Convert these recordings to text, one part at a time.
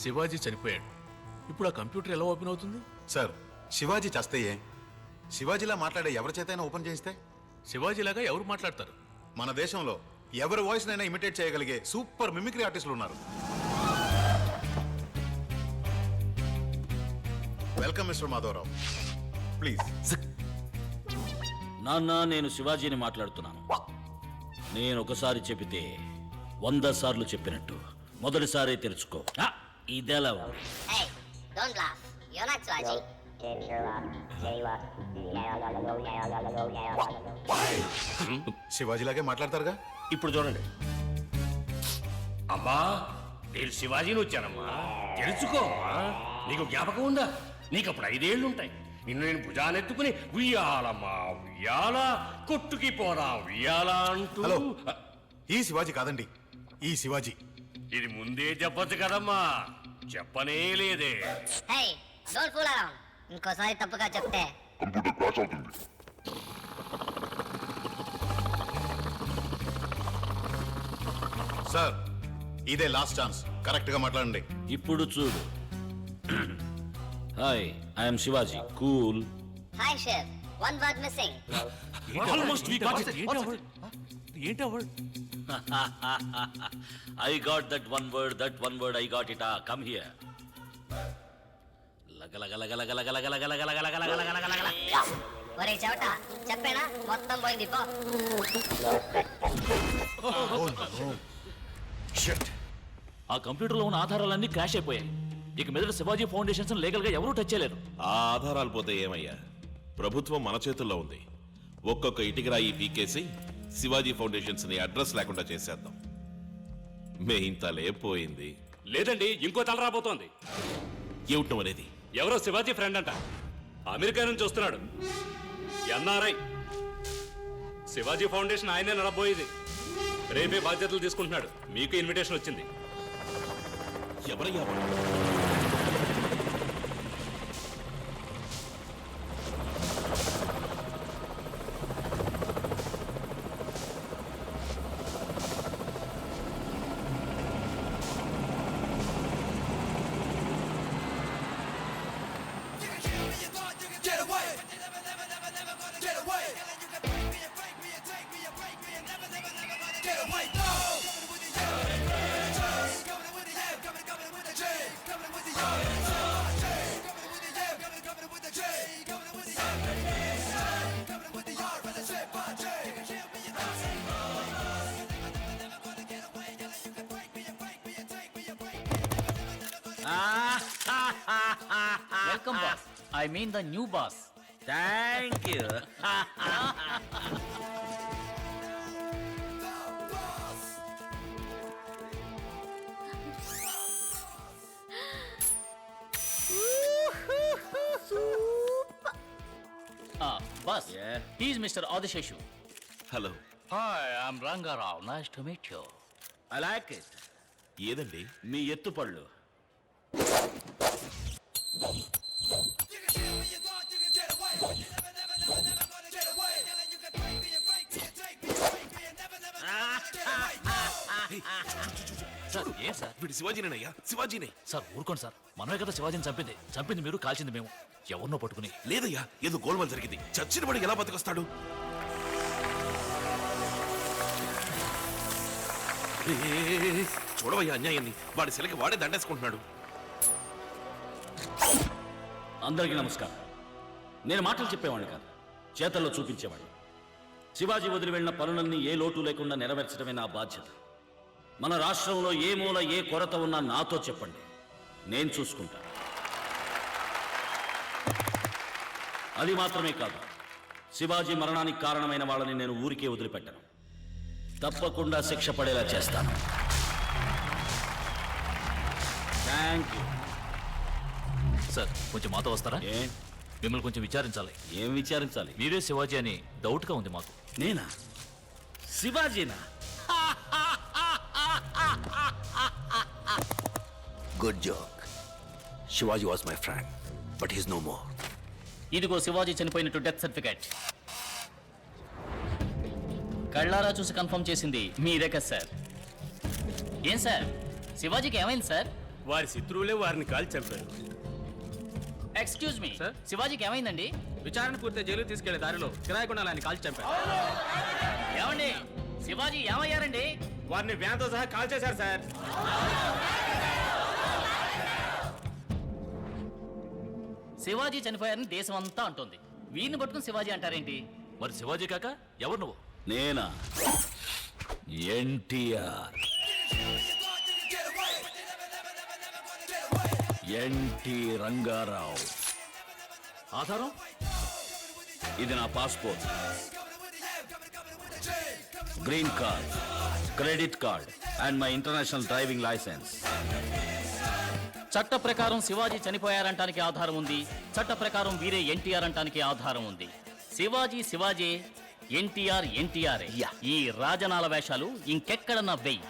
శివాజీ చనిపోయాడు. ఇప్పుడు ఆ కంప్యూటర్ ఎలా ఓపెన్ అవుతుంది? సార్, శివాజీ చస్తయ్యే. శివాజీలా మాట్లాడే ఎవరి చేతైనా ఓపెన్ చేయిస్తే? శివాజీలాగా ఎవరు మాట్లాడతారు? మన దేశంలో ఎవరి వాయిస్ నైనా ఇమిటేట్ చేయగలిగే సూపర్ మిమిక్రీ ఆర్టిస్టులు ఉన్నారు. Welcome mister Madhavarao, please. నాన్న, నేను శివాజీని మాట్లాడుతున్నాను. నేను ఒకసారి చెబితే 100 సార్లు చెప్పినట్టు మొదటిసారి తెరుచుకో. ఇదెలా? Hey, don't laugh. You're not Swaji. శివాజీలాగే మాట్లాడతారుగా. ఇప్పుడు చూడండి. అమ్మా, నేను శివాజీని వచ్చానమ్మా, తెలుసుకోమ్మా. నీకు జ్ఞాపకం ఉందా? నీకు అప్పుడు 5 ఏళ్ళుంటాయి. నిన్ను నేను భుజానెత్తుకుని ఉయ్యాలమ్మా ఉయ్యాల, కొట్టుకి పోరా ఉయ్యాల అంటూ. హలో, ఈ శివాజీ కాదండి, ఈ శివాజీ. ఇది ముందే చెప్పొచ్చు కదమ్మా, చెప్పనే లేదే. Hey, don't fool around. ఇంకోసారి తప్పుగా చెప్తే కంప్యూటర్ క్రాష్ అవుతుంది. సార్, ఇదే లాస్ట్ ఛాన్స్, కరెక్ట్ గా మాట్లాడండి. ఇప్పుడు చూడు. Hi, I'm Shivaji. Cool. Hi chef, one word missing. Almost we got it. ఏంటి award? I got that one word, I got it. Come here. ఒరే చవట, చెప్పేనా? మొత్తం పోయింది పో. ఆ కంప్యూటర్లో ఉన్న ఆధారాలన్నీ క్రాష్ అయిపోయాయి. ఇక మీద శివాజీ ఫౌండేషన్స్ లీగల్ గా ఎవరూ టచ్ చేయలేరు. ఆ ఆధారాలు పోతే ఏమయ్యా? ప్రభుత్వం మన చేతుల్లో ఉంది. ఒక్కొక్క ఇటుకరాయి పీకేసి శివాజీ ఫౌండేషన్స్ ని అడ్రస్ లేకుండా చేసేద్దాం. మెయిన్ తలే పోయింది. లేదండి, ఇంకో తల రాబోతోంది. ఏమిటం అనేది? ఎవరో శివాజీ ఫ్రెండ్ అంట, అమెరికా నుంచి వస్తున్నాడు. ఎన్ఆర్ఐ. శివాజీ ఫౌండేషన్ ఆయనే నడబోయేది. రేపే బాధ్యతలు తీసుకుంటున్నాడు. మీకు ఇన్విటేషన్ వచ్చింది. ఎవరయ్యా? Welcome, boss. I mean the new boss. Thank you. Boss. Yeah. He is Mr. Adisheshu. Hello. Hi, I'm Ranga Rao. Nice to meet you. I like it. ఏదండి? మీ ఎత్తుపళ్ళు. సార్, ఏం sir? వీడు శివాజీనేనయ్యా, శివాజీనే. సార్ ఊరుకోండి sir. మనమే కదా శివాజీని చంపింది మీరు, కాల్చింది మేము. ఎవరినో పట్టుకుని. లేదయ్యా, ఏదో గోల్మాల్ జరిగింది. చచ్చిన వాడు ఎలా బతికొస్తాడు? చూడవయ్యా అన్యాయాన్ని. వాడి శిలకి వాడే దండేసుకుంటున్నాడు. అందరికీ నమస్కారం. నేను మాటలు చెప్పేవాడిని కాదు, చేతల్లో చూపించేవాడిని. శివాజీ వదిలి వెళ్ళిన పనులన్నీ ఏ లోటు లేకుండా నెరవేర్చడమే నా బాధ్యత. మన రాష్ట్రంలో ఏ మూల ఏ కొరత ఉన్నా నాతో చెప్పండి, నేను చూసుకుంటాను. అది మాత్రమే కాదు, శివాజీ మరణానికి కారణమైన వాళ్ళని నేను ఊరికే వదిలిపెట్టను. తప్పకుండా శిక్ష పడేలా చేస్తాను. Thank you. సార్, కొంచెం మాతో వస్తారా? మిమ్మల్ని కొంచెం విచారించాలి. ఏం విచారించాలి? మీరే శివాజీ అని డౌట్గా ఉంది మాకు. నేనా? శివాజీనా? Good joke. Shivaji was my friend, but he's no more. ఇదిగో శివాజీ చనిపోయినట్టు డెత్ సర్టిఫికేట్. కళ్ళారా చూసి కన్ఫర్మ్ చేసింది మీరే కదా సార్. ఏం సార్ శివాజీకి ఏమైంది సార్? వారి శత్రువులే వారిని కాల్చి చంపారు. Excuse me sir? శివాజీకి ఏమైందండి? విచారణ పూర్తి జైలు తీసుకెళ్లే దారిలో కిరాయి గుండాలని కాల్చి చంపారు. ఏమండి శివాజీ ఏమయ్యారండి? వారిని వ్యాన్తో సహా కాల్ చేశారు సార్. శివాజీ చనిపోయారని దేశం అంతా అంటుంది. వీరిని పట్టుకుని శివాజీ అంటారేంటి? మరి శివాజీ కాక ఎవరు నువ్వు? నేనా? ఎన్టీఆర్. ఎన్టీ రంగారావు. ఆధారం? ఇది నా passport, green card, credit card and my international driving licence. చట్ట ప్రకారం శివాజీ చనిపోయారంటానికి ఆధారం ఉంది. చట్ట ప్రకారం వీరే ఎన్టీఆర్ అంటానికి ఆధారం ఉంది. శివాజీ శివాజీ, ఎన్టీఆర్ ఎన్టీఆర్. ఈ రాజనాల వేషాలు ఇంకెక్కడన్నా వెయ్యి.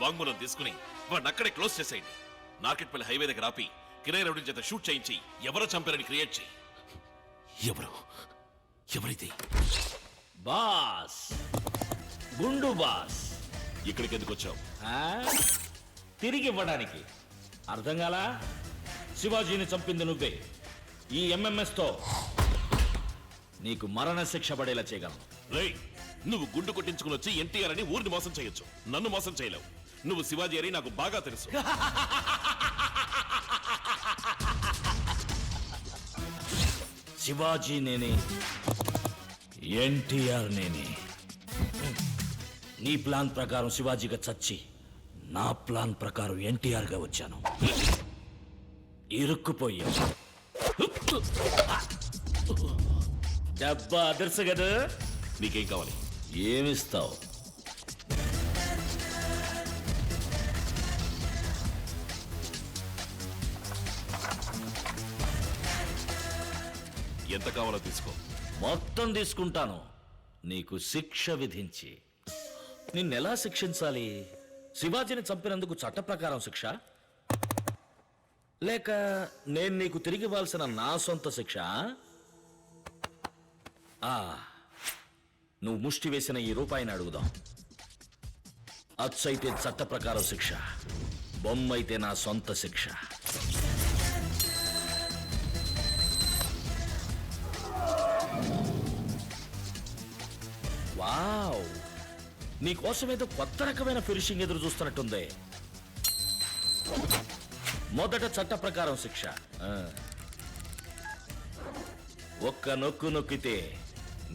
వాంగ్మూలం తీసుకుని వాడిని అక్కడే క్లోజ్ చేసేయండి. నార్కెట్పల్లి హైవే దగ్గర ఆపి కిరాయి రౌడీ చేత షూట్ చేయించి ఎవరో చంపారని క్రియేట్ చేయి. ఎవరిది? బాస్, గుండు బాస్. ఇక్కడికి ఎందుకు వచ్చావు? తిరిగి ఇవ్వడానికి. అర్థం కాలా? శివాజీని చంపింది నువ్వే. ఈ ఎంఎంఎస్ తో నీకు మరణ శిక్ష పడేలా చేయగలను. రేయ్, నువ్వు గుండు కొట్టించుకుని వచ్చి ఎన్టీఆర్ అని ఊరిని మోసం చేయొచ్చు, నన్ను మోసం చేయలేవు. నువ్వు శివాజీ అని నాకు బాగా తెలుసు. శివాజీ నేనే, ఎన్టీఆర్ నేనే. నీ ప్లాన్ ప్రకారం శివాజీగా చచ్చి, నా ప్లాన్ ప్రకారం ఎన్టీఆర్ గా వచ్చాను. ఇరుక్కుపోయా. దెబ్బ అదర్సు కదా. నీకేం కావాలి? ఏమిస్తావు? ఎంత కావాలో తీసుకో. మొత్తం తీసుకుంటాను, నీకు శిక్ష విధించి. నిన్నెలా శిక్షించాలి? శివాజీని చంపినందుకు చట్ట ప్రకారం శిక్ష, లేక నేను నీకు తిరిగి ఇవ్వాల్సిన నా సొంత శిక్ష? నువ్వు ముష్టి వేసిన ఈ రూపాయిని అడుగుదాం. అచ్చైతే చట్ట ప్రకారం శిక్ష, బొమ్మైతే నా సొంత శిక్ష. వావ్, నీకోసం ఏదో కొత్త రకమైన ఫినిషింగ్ ఎదురు చూస్తున్నట్టుంది. మొదట చట్ట ప్రకారం శిక్ష. ఒక్క నొక్కు నొక్కితే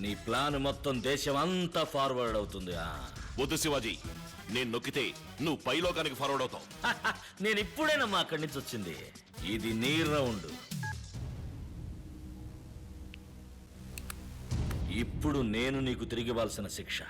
నీ ప్లాన్ మొత్తం దేశం అంతా ఫార్వర్డ్ అవుతుంది. వద్దు శివాజీ, నేను నొక్కితే నువ్వు పైలోకానికి ఫార్వర్డ్ అవుతావు. నేను ఇప్పుడేనమ్మా అక్కడి నుంచి వచ్చింది. ఇది నీ రౌండ్. ఇప్పుడు నేను నీకు తిరిగి ఇవ్వాల్సిన శిక్ష.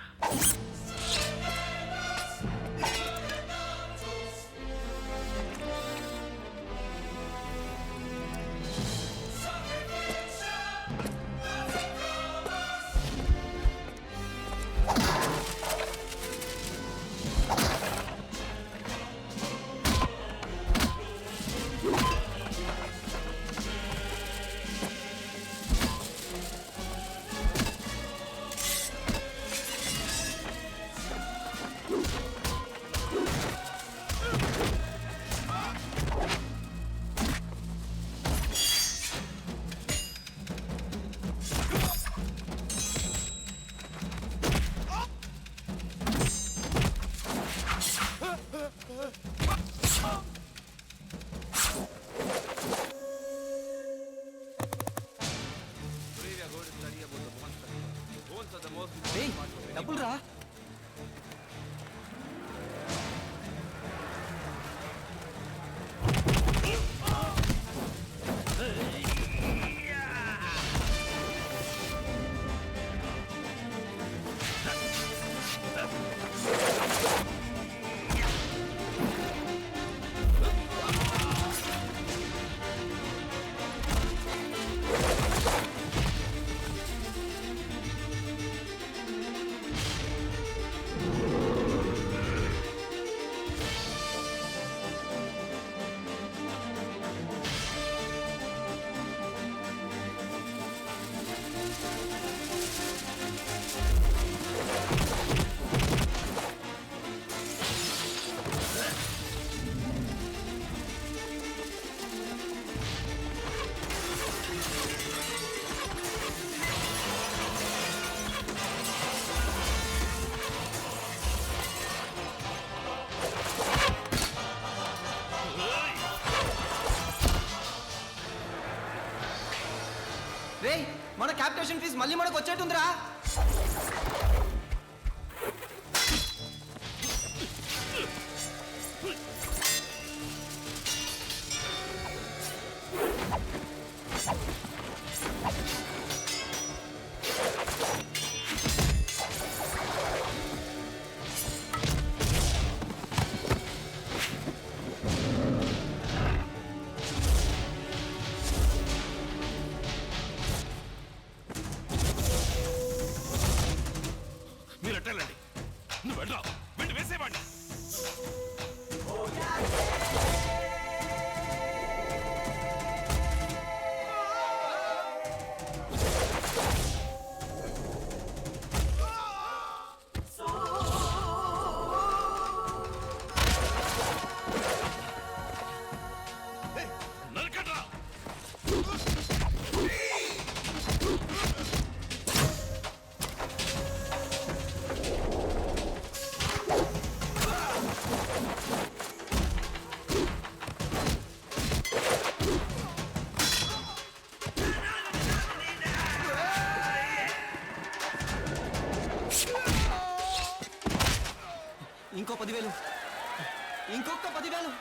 డబ్బులు రా. క్యాపిటేషన్ ఫీజు మళ్ళీ మనకు వచ్చేటుందిరా. మీరు ఎట్టాలండి, నువ్వు వెళ్ళరా, వెళ్ళి వేసేవాడిని. నరకట్రా. ఇంకో 10,000, ఇంకొక 10,000.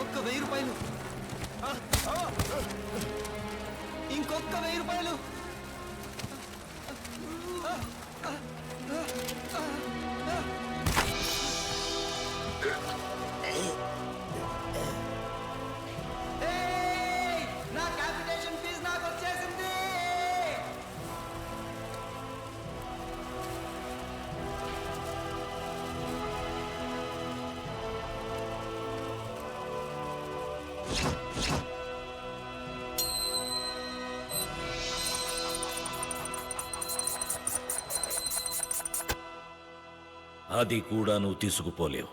ఒక్క 1000 రూపాయలు, ఇంకొక 1000 రూపాయలు. నా క్యాపిటేషన్ ఫీజు నాకు వచ్చేసింది. అది కూడా నువ్వు తీసుకుపోలేవు.